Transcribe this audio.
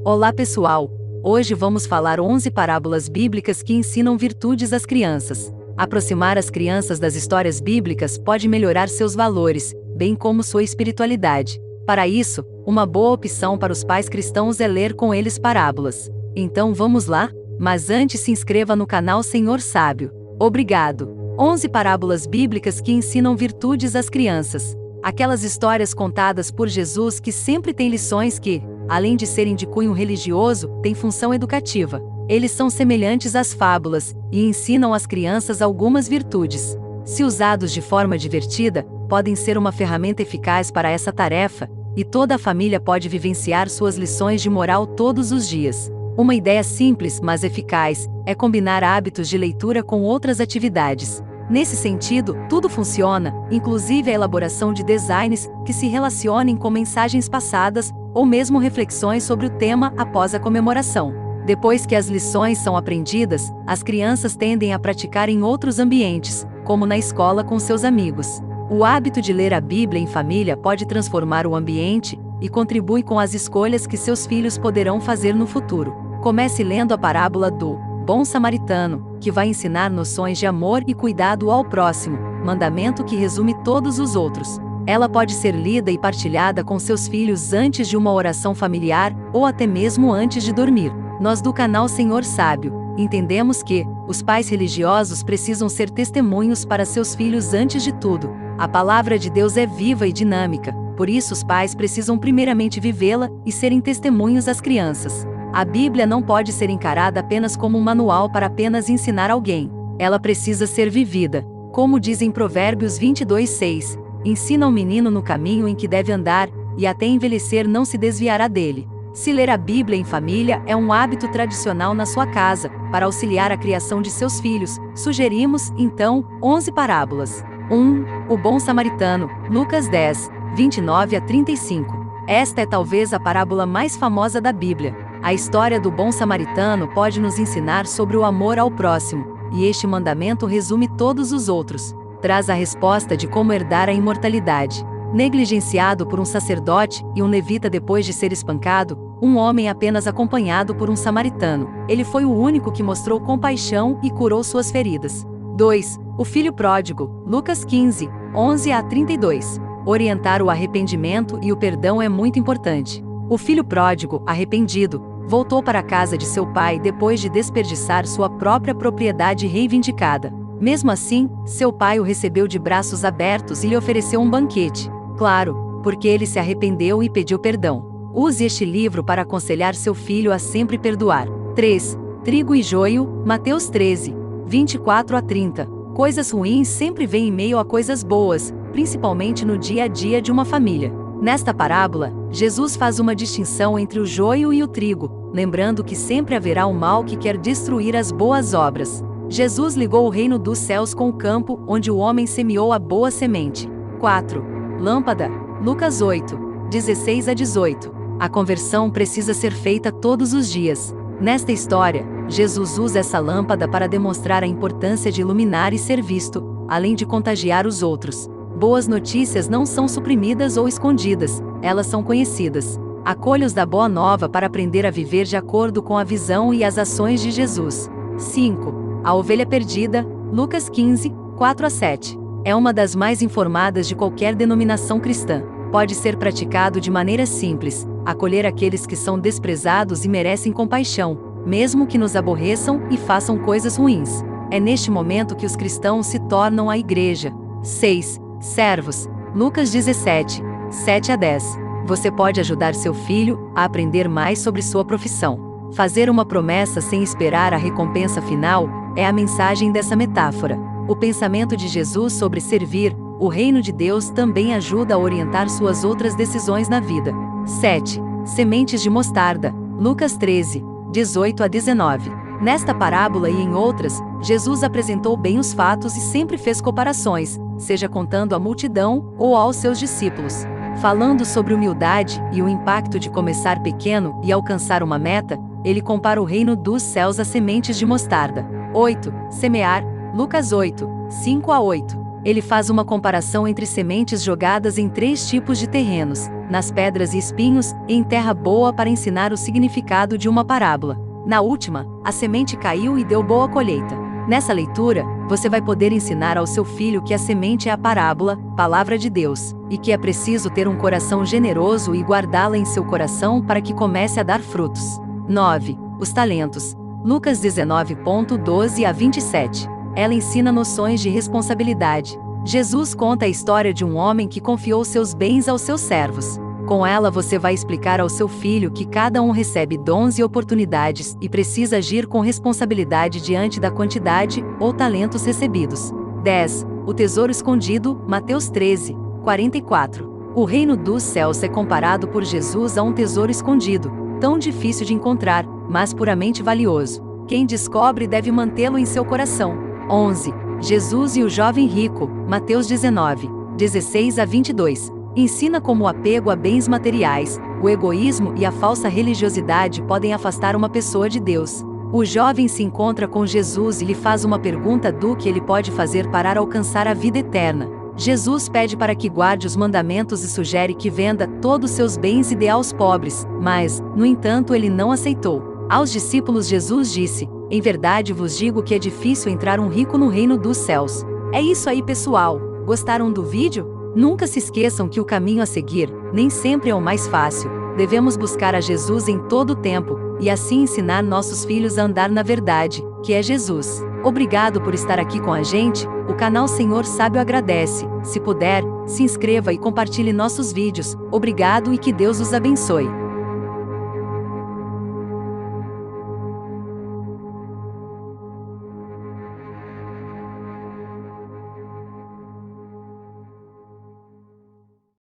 Olá pessoal! Hoje vamos falar 11 parábolas bíblicas que ensinam virtudes às crianças. Aproximar as crianças das histórias bíblicas pode melhorar seus valores, bem como sua espiritualidade. Para isso, uma boa opção para os pais cristãos é ler com eles parábolas. Então vamos lá? Mas antes se inscreva no canal Senhor Sábio. Obrigado! 11 parábolas bíblicas que ensinam virtudes às crianças. Aquelas histórias contadas por Jesus que sempre têm lições que, além de serem de cunho religioso, têm função educativa. Eles são semelhantes às fábulas e ensinam às crianças algumas virtudes. Se usados de forma divertida, podem ser uma ferramenta eficaz para essa tarefa, e toda a família pode vivenciar suas lições de moral todos os dias. Uma ideia simples, mas eficaz, é combinar hábitos de leitura com outras atividades. Nesse sentido, tudo funciona, inclusive a elaboração de designs que se relacionem com mensagens passadas, ou mesmo reflexões sobre o tema após a comemoração. Depois que as lições são aprendidas, as crianças tendem a praticar em outros ambientes, como na escola com seus amigos. O hábito de ler a Bíblia em família pode transformar o ambiente e contribui com as escolhas que seus filhos poderão fazer no futuro. Comece lendo a parábola do Bom Samaritano, que vai ensinar noções de amor e cuidado ao próximo, mandamento que resume todos os outros. Ela pode ser lida e partilhada com seus filhos antes de uma oração familiar, ou até mesmo antes de dormir. Nós do canal Senhor Sábio entendemos que os pais religiosos precisam ser testemunhos para seus filhos antes de tudo. A palavra de Deus é viva e dinâmica, por isso os pais precisam primeiramente vivê-la e serem testemunhos às crianças. A Bíblia não pode ser encarada apenas como um manual para apenas ensinar alguém. Ela precisa ser vivida. Como diz em Provérbios 22:6, ensina o menino no caminho em que deve andar, e até envelhecer não se desviará dele. Se ler a Bíblia em família é um hábito tradicional na sua casa, para auxiliar a criação de seus filhos, sugerimos, então, 11 parábolas. 1. O Bom Samaritano, Lucas 10, 29 a 35. Esta é talvez a parábola mais famosa da Bíblia. A história do bom samaritano pode nos ensinar sobre o amor ao próximo, e este mandamento resume todos os outros. Traz a resposta de como herdar a imortalidade. Negligenciado por um sacerdote e um levita depois de ser espancado, um homem apenas acompanhado por um samaritano. Ele foi o único que mostrou compaixão e curou suas feridas. 2. O filho pródigo, Lucas 15, 11 a 32. Orientar o arrependimento e o perdão é muito importante. O filho pródigo, arrependido, voltou para a casa de seu pai depois de desperdiçar sua própria propriedade reivindicada. Mesmo assim, seu pai o recebeu de braços abertos e lhe ofereceu um banquete. Claro, porque ele se arrependeu e pediu perdão. Use este livro para aconselhar seu filho a sempre perdoar. 3. Trigo e joio, Mateus 13, 24 a 30. Coisas ruins sempre vêm em meio a coisas boas, principalmente no dia a dia de uma família. Nesta parábola, Jesus faz uma distinção entre o joio e o trigo, lembrando que sempre haverá um mal que quer destruir as boas obras. Jesus ligou o reino dos céus com o campo, onde o homem semeou a boa semente. 4. Lâmpada, Lucas 8, 16 a 18. A conversão precisa ser feita todos os dias. Nesta história, Jesus usa essa lâmpada para demonstrar a importância de iluminar e ser visto, além de contagiar os outros. Boas notícias não são suprimidas ou escondidas, elas são conhecidas. Acolha-os da boa nova para aprender a viver de acordo com a visão e as ações de Jesus. 5. A ovelha perdida, Lucas 15, 4 a 7. É uma das mais informadas de qualquer denominação cristã. Pode ser praticado de maneira simples, acolher aqueles que são desprezados e merecem compaixão, mesmo que nos aborreçam e façam coisas ruins. É neste momento que os cristãos se tornam a igreja. 6. Servos, Lucas 17, 7 a 10. Você pode ajudar seu filho a aprender mais sobre sua profissão. Fazer uma promessa sem esperar a recompensa final é a mensagem dessa metáfora. O pensamento de Jesus sobre servir o reino de Deus também ajuda a orientar suas outras decisões na vida. 7. Sementes de mostarda, Lucas 13, 18 a 19. Nesta parábola e em outras, Jesus apresentou bem os fatos e sempre fez comparações, seja contando à multidão ou aos seus discípulos. Falando sobre humildade e o impacto de começar pequeno e alcançar uma meta, ele compara o reino dos céus a sementes de mostarda. 8. Semear, Lucas 8, 5 a 8. Ele faz uma comparação entre sementes jogadas em 3 tipos de terrenos, nas pedras e espinhos, e em terra boa para ensinar o significado de uma parábola. Na última, a semente caiu e deu boa colheita. Nessa leitura, você vai poder ensinar ao seu filho que a semente é a parábola, palavra de Deus, e que é preciso ter um coração generoso e guardá-la em seu coração para que comece a dar frutos. 9. Os talentos. Lucas 19:12 a 27. Ela ensina noções de responsabilidade. Jesus conta a história de um homem que confiou seus bens aos seus servos. Com ela você vai explicar ao seu filho que cada um recebe dons e oportunidades e precisa agir com responsabilidade diante da quantidade ou talentos recebidos. 10. O tesouro escondido, Mateus 13:44. O reino dos céus é comparado por Jesus a um tesouro escondido, tão difícil de encontrar, mas puramente valioso. Quem descobre deve mantê-lo em seu coração. 11. Jesus e o jovem rico, Mateus 19:16 a 22. Ensina como o apego a bens materiais, o egoísmo e a falsa religiosidade podem afastar uma pessoa de Deus. O jovem se encontra com Jesus e lhe faz uma pergunta do que ele pode fazer para alcançar a vida eterna. Jesus pede para que guarde os mandamentos e sugere que venda todos seus bens e dê aos pobres, mas, no entanto, ele não aceitou. Aos discípulos Jesus disse: "Em verdade vos digo que é difícil entrar um rico no reino dos céus." É isso aí, pessoal. Gostaram do vídeo? Nunca se esqueçam que o caminho a seguir nem sempre é o mais fácil. Devemos buscar a Jesus em todo o tempo, e assim ensinar nossos filhos a andar na verdade, que é Jesus. Obrigado por estar aqui com a gente. O canal Senhor Sábio agradece. Se puder, se inscreva e compartilhe nossos vídeos. Obrigado e que Deus os abençoe.